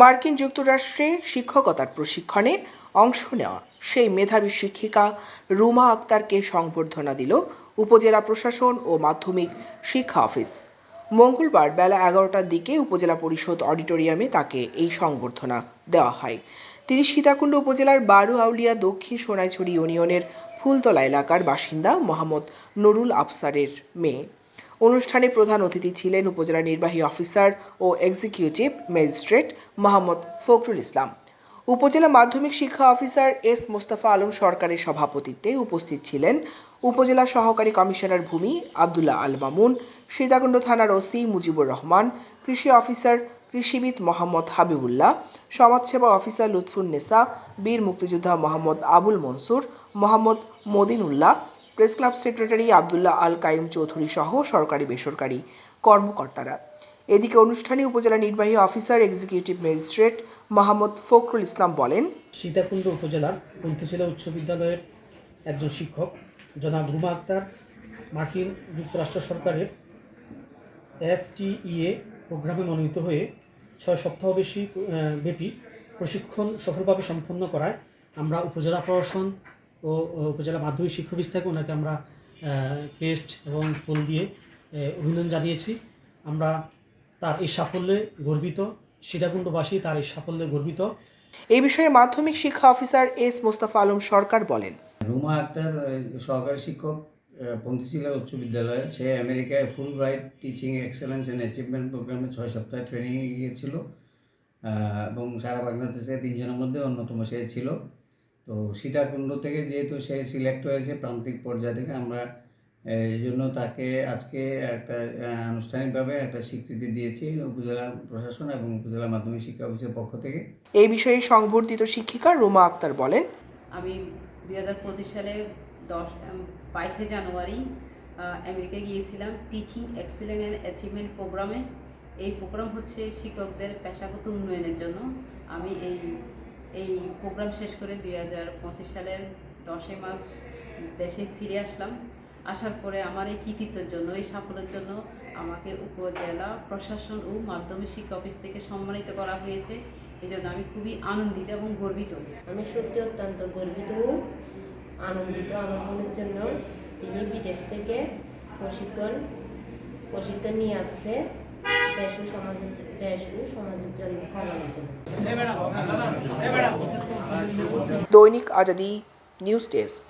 মার্কিন যুক্তরাষ্ট্রে শিক্ষকতার প্রশিক্ষণে অংশ নেওয়া সেই মেধাবী শিক্ষিকা রুমা আক্তারকে সংবর্ধনা দিল উপজেলা প্রশাসন ও মাধ্যমিক শিক্ষা অফিস। মঙ্গলবার বেলা 11টার দিকে উপজেলা পরিষদ অডিটোরিয়ামে তাকে এই সংবর্ধনা দেওয়া হয়। তিনি সীতাকুণ্ড উপজেলার বারো আউলিয়া দক্ষিণ সোনাইছড়ি ইউনিয়নের ফুলতলা এলাকার বাসিন্দা মোহাম্মদ নুরুল আফসারের মেয়ে। অনুষ্ঠানে প্রধান অতিথি ছিলেন উপজেলা নির্বাহী অফিসার ও এক্সিকিউটিভ ম্যাজিস্ট্রেট মোহাম্মদ ফখরুল ইসলাম। উপজেলা মাধ্যমিক শিক্ষা অফিসার এস মোস্তফা আলম সরকারের সভাপতিত্বে উপস্থিত ছিলেন উপজেলা সহকারী কমিশনার ভূমি আব্দুল্লাহ আল মামুন, সীতাকুণ্ড থানার ওসি মুজিবুর রহমান, কৃষি অফিসার কৃষিবিদ মোহাম্মদ হাবিবুল্লাহ, সমাজসেবা অফিসার লুৎফুন্নেসা, বীর মুক্তিযোদ্ধা Mohammad Abul Mansur, Mohammad Madinullah, press club secretary Abdullah Al Kaim Chowdhury সহ সরকারি বেসরকারি কর্মকর্তারা। এদিকে অনুষ্ঠানে উপজেলা নির্বাহী officer executive magistrate Mohammad Fakhrul Islam বলেন, সীতাকুণ্ড উপজেলার পন্থীশিলা উচ্চ বিদ্যালয়ের একজন শিক্ষক জনাব রুমা আক্তার মার্কিন যুক্তরাষ্ট্র সরকারের FTEA প্রোগ্রামে মনোনীত হয়ে 6 সপ্তাহ ব্যাপী প্রশিক্ষণ সফলভাবে সম্পন্ন করায় আমরা উপজেলা প্রশাসন ও উপজেলা মাধ্যমিক শিক্ষা অফিস থেকে ওনাকে আমরা ক্রেস্ট এবং ফুল দিয়ে অভিনন্দন জানিয়েছি। আমরা তার এই সাফল্যে গর্বিত, সীতাকুণ্ডবাসী তার এই সাফল্যে গর্বিত। এই বিষয়ে মাধ্যমিক শিক্ষা অফিসার এস মোস্তফা আলম সরকার বলেন, রুমা আক্তার সহকারী শিক্ষক পন্থীশিলা উচ্চ বিদ্যালয়ের, সে আমেরিকায় Fulbright teaching excellence and achievement প্রোগ্রামে 6 সপ্তাহ ট্রেনিংয়ে গিয়েছিল এবং সারা বাংলাদেশে 3 জনের মধ্যে অন্যতম সে ছিল। তো সীতাকুণ্ড থেকে যেহেতু সে সিলেক্ট হয়েছে প্রান্তিক পর্যায় থেকে, আমরা এই জন্য তাকে আজকে একটা আনুষ্ঠানিকভাবে একটা স্বীকৃতি দিয়েছি উপজেলা প্রশাসন এবং উপজেলা মাধ্যমিক শিক্ষা অফিসের পক্ষ থেকে। এই বিষয়ে সংবর্ধিত শিক্ষিকা রুমা আক্তার বলেন, আমি 2025 সালের 22শে জানুয়ারি আমেরিকায় গিয়েছিলাম টিচিং এক্সেলেন্স অ্যান্ড অ্যাচিভমেন্ট প্রোগ্রামে। এই প্রোগ্রাম হচ্ছে শিক্ষকদের পেশাগত উন্নয়নের জন্য। আমি এই প্রোগ্রাম শেষ করে 2025 সালের 10 মার্চ দেশে ফিরে আসলাম। আসার পরে আমার এই কৃতিত্বের জন্য, এই সাফল্যের জন্য আমাকে উপজেলা প্রশাসন ও মাধ্যমিক শিক্ষা অফিস থেকে সম্মানিত করা হয়েছে। এই জন্য আমি খুবই আনন্দিত এবং গর্বিত। আমি সত্যি অত্যন্ত গর্বিত ও আনন্দিত আমার মনের জন্য। তিনি বিদেশ থেকে প্রশিক্ষণ নিয়ে আসছে দেশ ও সমাজের জন্য, কল্যাণের জন্য। দৈনিক আজাদী নিউজ ডেস্ক।